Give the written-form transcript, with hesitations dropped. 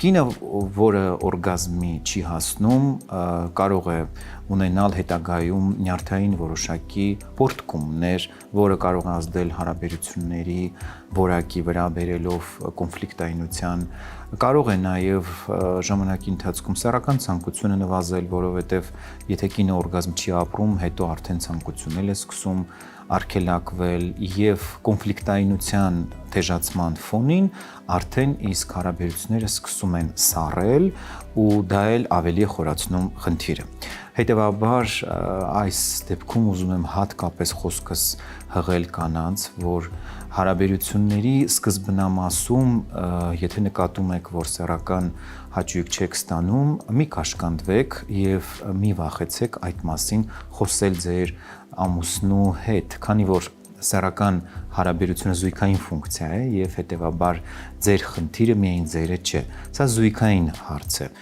Կինը, որը օրգազմի չի հասնում, կարող է ունենալ հետագայում նյարդային որոշակի պոռթկումներ, որը կարող է ազդել հարաբերությունների որակի վրա, բերելով կոնֆլիկտայնության, կարող է նաև ժամանակի ընթացքում սեռական ցանկությունը նվազել, որովհետև եթե կինը օրգազմ չի ապրում, հետո արդեն ցանկությունել է սկսում արգելակվել եւ կոնֆլիկտայնության թեժացման ֆոնին արդեն իսկ հարաբերությունները սկսում են սառել ու դա էլ ավելի է խորացնում խնդիրը։ Հետևաբար այս դեպքում ուզում եմ հատկապես խոսքս հղել կանանց, որ հարաբերությունների սկզբնամասում, եթե նկատում եք, որ սեռական հաճույք չեք ստանում, մի կաշկանդվեք եւ մի վախեցեք այդ մասին խոսել ձեր ամուսնու հետ, քանի որ սեռական հարաբերությունը զույգային ֆունկցիա է եւ հետեւաբար ձեր խնդիրը միայն ձերը չէ, սա զույգային հարց է